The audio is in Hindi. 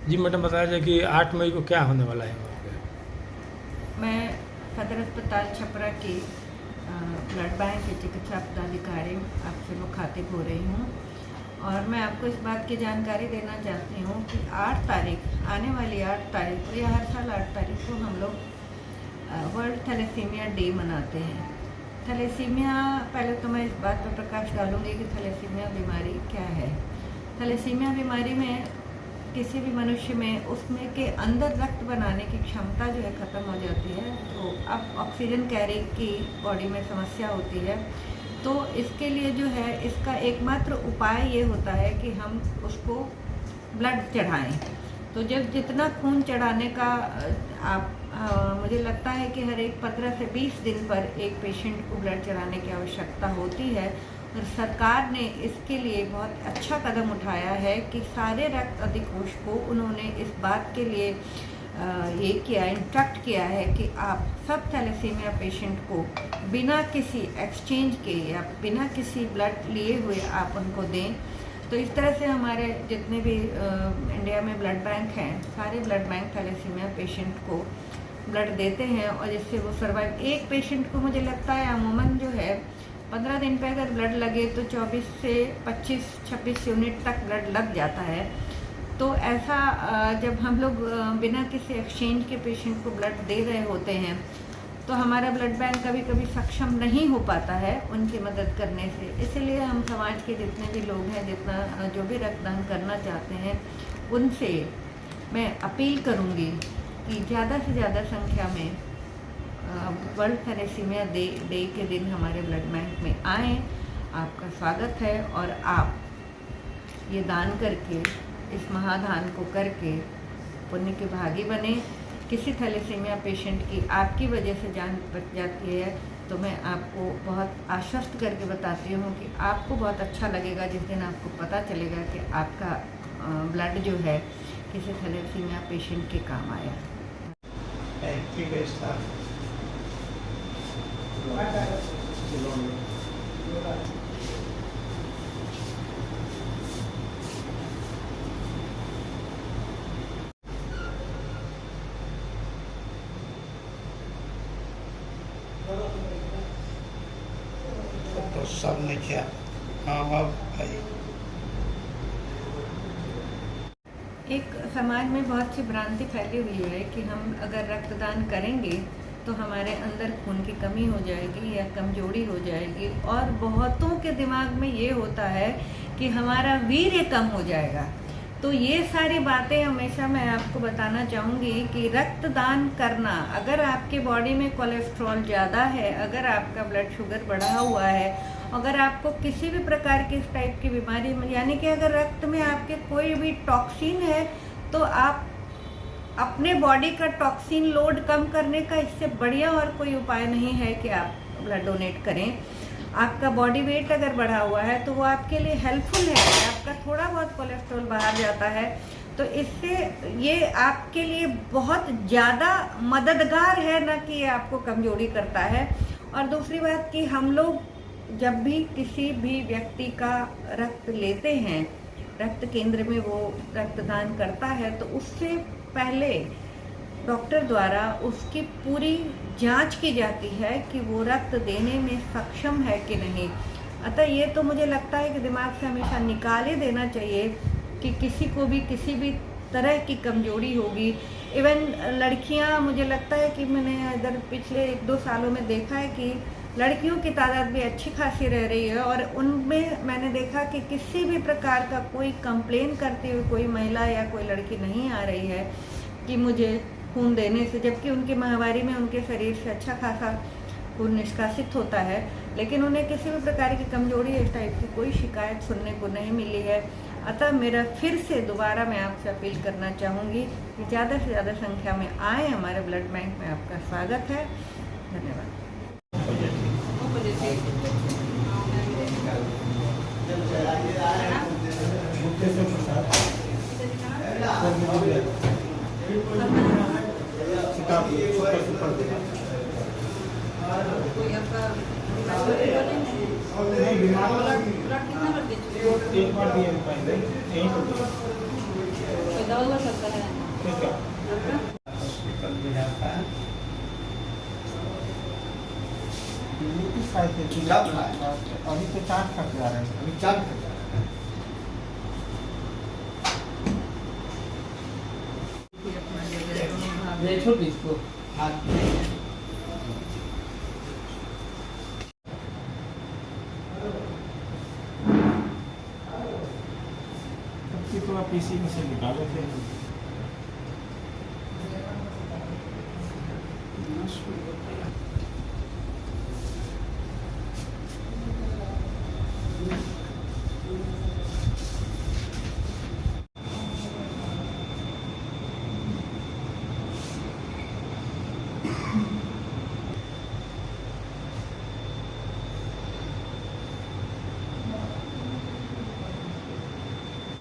जी मैडम, बताया जाए कि 8 मई को क्या होने वाला है वहाँ पे? मैं सदर अस्पताल छपरा की ब्लड बैंक की चिकित्सा पदाधिकारी आपसे मुखातिब हो रही हूँ और मैं आपको इस बात की जानकारी देना चाहती हूँ कि 8 तारीख, आने वाली 8 तारीख को या हर साल 8 तारीख को हम लोग वर्ल्ड थैलेसीमिया डे मनाते हैं। थैलेसीमिया, पहले तो मैं इस बात पर प्रकाश डालूंगी कि थैलेसीमिया बीमारी क्या है। थैलेसीमिया बीमारी में किसी भी मनुष्य में उसमें के अंदर रक्त बनाने की क्षमता जो है ख़त्म हो जाती है, तो अब ऑक्सीजन कैरी की बॉडी में समस्या होती है। तो इसके लिए जो है इसका एकमात्र उपाय ये होता है कि हम उसको ब्लड चढ़ाएं। तो जब जितना खून चढ़ाने का मुझे लगता है कि हर एक 15 से 20 दिन पर एक पेशेंट को ब्लड चढ़ाने की आवश्यकता होती है और सरकार ने इसके लिए बहुत अच्छा कदम उठाया है कि सारे रक्त अधिकोष को उन्होंने इस बात के लिए ये किया, इंस्ट्रक्ट किया है कि आप सब थैलेसीमिया पेशेंट को बिना किसी एक्सचेंज के या बिना किसी ब्लड लिए हुए आप उनको दें। तो इस तरह से हमारे जितने भी इंडिया में ब्लड बैंक हैं, सारे ब्लड बैंक थैलेसीमिया पेशेंट को ब्लड देते हैं और जिससे वो सर्वाइव। एक पेशेंट को मुझे लगता है अमूमन जो है 15 दिन पे अगर ब्लड लगे तो 24 से 25-26 यूनिट तक ब्लड लग जाता है। तो ऐसा जब हम लोग बिना किसी एक्सचेंज के पेशेंट को ब्लड दे रहे होते हैं तो हमारा ब्लड बैंक कभी कभी सक्षम नहीं हो पाता है उनकी मदद करने से। इसलिए हम समाज के जितने भी लोग हैं, जितना जो भी रक्तदान करना चाहते हैं, उनसे मैं अपील करूंगी कि ज़्यादा से ज़्यादा संख्या में वर्ल्ड थैलेसीमिया डे के दिन हमारे ब्लड बैंक में आएँ। आपका स्वागत है और आप ये दान करके, इस महादान को करके पुण्य के भागी बने। किसी थैलेसीमिया पेशेंट की आपकी वजह से जान बच जाती है तो मैं आपको बहुत आश्वस्त करके बताती हूँ कि आपको बहुत अच्छा लगेगा जिस दिन आपको पता चलेगा कि आपका ब्लड जो है किसी थैलेसीमिया पेशेंट के काम आया। तो सब ने किया। हाँ भाई, एक समाज में बहुत सी भ्रांति फैली हुई है कि हम अगर रक्तदान करेंगे तो हमारे अंदर खून की कमी हो जाएगी या कमजोरी हो जाएगी, और बहुतों के दिमाग में ये होता है कि हमारा वीर्य कम हो जाएगा। तो ये सारी बातें हमेशा मैं आपको बताना चाहूँगी कि रक्तदान करना, अगर आपके बॉडी में कोलेस्ट्रॉल ज़्यादा है, अगर आपका ब्लड शुगर बढ़ा हुआ है, अगर आपको किसी भी प्रकार की इस टाइप की बीमारी में, यानी कि अगर रक्त में आपके कोई भी टॉक्सिन है, तो आप अपने बॉडी का टॉक्सिन लोड कम करने का इससे बढ़िया और कोई उपाय नहीं है कि आप ब्लड डोनेट करें। आपका बॉडी वेट अगर बढ़ा हुआ है तो वो आपके लिए हेल्पफुल है। आपका थोड़ा बहुत कोलेस्ट्रॉल बाहर जाता है तो इससे ये आपके लिए बहुत ज़्यादा मददगार है, ना कि ये आपको कमजोरी करता है। और दूसरी बात कि हम लोग जब भी किसी भी व्यक्ति का रक्त लेते हैं, रक्त केंद्र में वो रक्तदान करता है, तो उससे पहले डॉक्टर द्वारा उसकी पूरी जांच की जाती है कि वो रक्त देने में सक्षम है कि नहीं। अतः ये तो मुझे लगता है कि दिमाग से हमेशा निकाल ही देना चाहिए कि किसी को भी किसी भी तरह की कमजोरी होगी। इवन लड़कियां, मुझे लगता है कि मैंने इधर पिछले 1-2 सालों में देखा है कि लड़कियों की तादाद भी अच्छी खासी रह रही है और उनमें मैंने देखा कि किसी भी प्रकार का कोई कंप्लेन करती हुई कोई महिला या कोई लड़की नहीं आ रही है कि मुझे खून देने से, जबकि उनकी माहवारी में उनके शरीर से अच्छा खासा खून निष्कासित होता है, लेकिन उन्हें किसी भी प्रकार की कमजोरी इस टाइप की कोई शिकायत सुनने को नहीं मिली है। अतः मेरा फिर से दोबारा मैं आपसे अपील करना चाहूँगी कि ज़्यादा से ज़्यादा संख्या में आए, हमारे ब्लड बैंक में आपका स्वागत है। धन्यवाद। एक बार दिए दवा सकता है हॉस्पिटल भी जाता है अभी तो 4 खर्च जा रहे हैं। अभी 4 खर्चा फिर अपना जगह दोनों भाग ये छोड़ दी इसको। हाथ सबकी थोड़ा पीसी में से निकाले थे। में